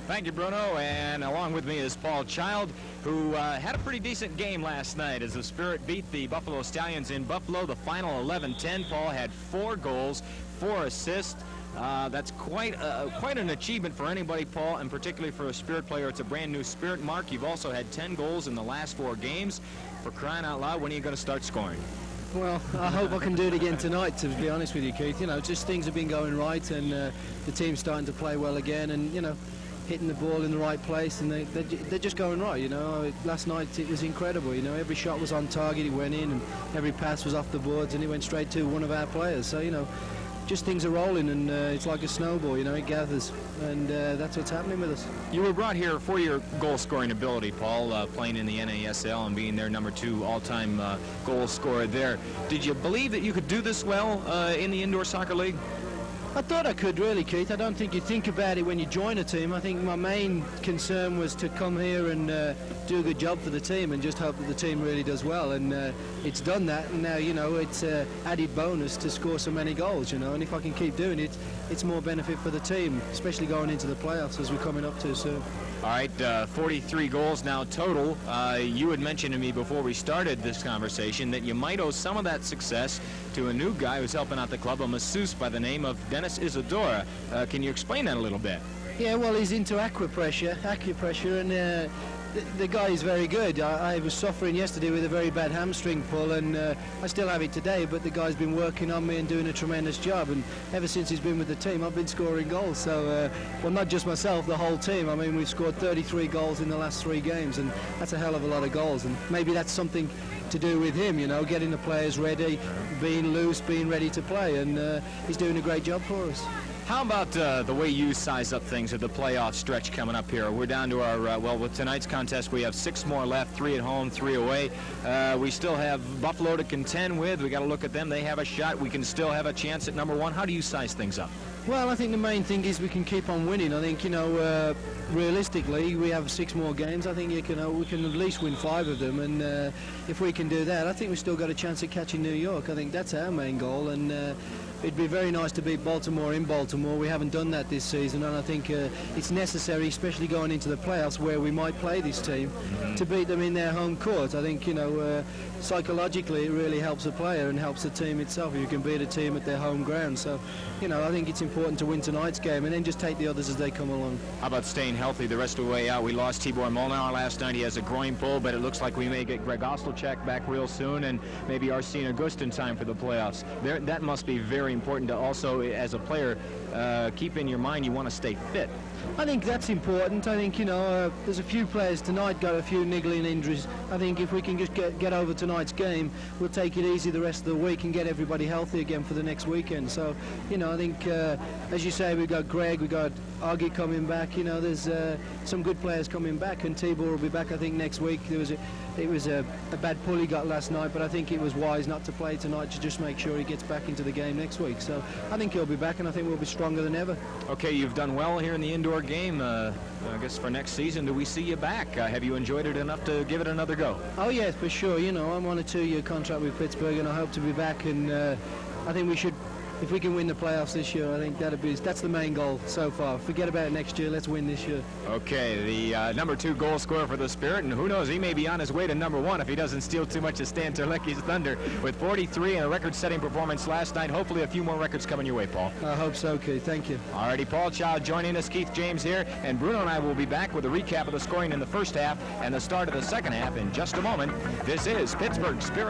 Thank you, Bruno, and along with me is Paul Child, who had a pretty decent game last night as the Spirit beat the Buffalo Stallions in Buffalo. The final 11-10. Paul had 4 goals, 4 assists. That's quite an achievement for anybody, Paul, and particularly for a Spirit player. It's a brand new Spirit mark. You've also had 10 goals in the last 4 games. For crying out loud, when are you going to start scoring? Well, I hope I can do it again tonight, to be honest with you, Keith. You know, just things have been going right, and the team's starting to play well again, and, you know, hitting the ball in the right place, and they're just going right, you know. Last night it was incredible, you know. Every shot was on target, it went in, and every pass was off the boards, and it went straight to one of our players. So, you know, just things are rolling, and it's like a snowball, you know, it gathers, and that's what's happening with us. You were brought here for your goal-scoring ability, Paul, playing in the NASL and being their #2 all-time goal scorer there. Did you believe that you could do this well in the Indoor Soccer League? I thought I could, really, Keith. I don't think you think about it when you join a team. I think my main concern was to come here and do a good job for the team and just hope that the team really does well. And it's done that, and now, you know, it's added bonus to score so many goals, you know. And if I can keep doing it, it's more benefit for the team, especially going into the playoffs as we're coming up to soon. All right, 43 goals now total. You had mentioned to me before we started this conversation that you might owe some of that success to a new guy who's helping out the club, a masseuse by the name of Dennis Isadora. Can you explain that a little bit? Yeah, well, he's into acupressure, and the guy is very good. I was suffering yesterday with a very bad hamstring pull, and I still have it today, but the guy's been working on me and doing a tremendous job, and ever since he's been with the team, I've been scoring goals. So, well, not just myself, the whole team. I mean, we've scored 33 goals in the last 3 games, and that's a hell of a lot of goals, and maybe that's something to do with him, you know, getting the players ready, being loose, being ready to play, and he's doing a great job for us. How about the way you size up things at the playoff stretch coming up here? We're down to our, well, with tonight's contest, we have 6 more left, 3 at home, 3 away. We still have Buffalo to contend with. We got to look at them. They have a shot. We can still have a chance at #1. How do you size things up? Well, I think the main thing is we can keep on winning. I think, you know, realistically, we have 6 more games. I think we can at least win 5 of them, and if we can do that, I think we've still got a chance of catching New York. I think that's our main goal, and it'd be very nice to beat Baltimore in Baltimore. We haven't done that this season, and I think it's necessary, especially going into the playoffs where we might play this team, to beat them in their home court. I think, you know, psychologically it really helps a player and helps the team itself if you can beat a team at their home ground. So, you know, I think it's important to win tonight's game and then just take the others as they come along. How about staying healthy the rest of the way out? We lost Tibor Molnar last night. He has a groin pull, but it looks like we may get Greg Ostelchak back real soon, and maybe Arsene August in time for the playoffs. That must be very important to also, as a player, keep in your mind you want to stay fit. I think that's important. I think, you know, there's a few players tonight got a few niggling injuries. I think if we can just get over tonight's game, we'll take it easy the rest of the week and get everybody healthy again for the next weekend. So, you know, I think, as you say, we've got Greg, we've got Augie coming back. You know, there's some good players coming back, and Tibor will be back, I think, next week. It was a bad pull he got last night, but I think it was wise not to play tonight to just make sure he gets back into the game next week. So I think he'll be back, and I think we'll be stronger than ever. Okay, you've done well here in the indoor game. I guess for next season, do we see you back? Have you enjoyed it enough to give it another go? Oh, yes, for sure. You know, I'm on a 2-year contract with Pittsburgh, and I hope to be back, and I think we should, if we can win the playoffs this year, I think that's the main goal so far. Forget about next year, let's win this year. Okay, the #2 goal scorer for the Spirit, and who knows, he may be on his way to #1 if he doesn't steal too much of Stan Terlecki's thunder with 43 and a record-setting performance last night. Hopefully a few more records coming your way, Paul. I hope so, Keith. Thank you. All righty, Paul Child joining us, Keith James here, and Bruno and I will be back with a recap of the scoring in the first half and the start of the second half in just a moment. This is Pittsburgh Spirit.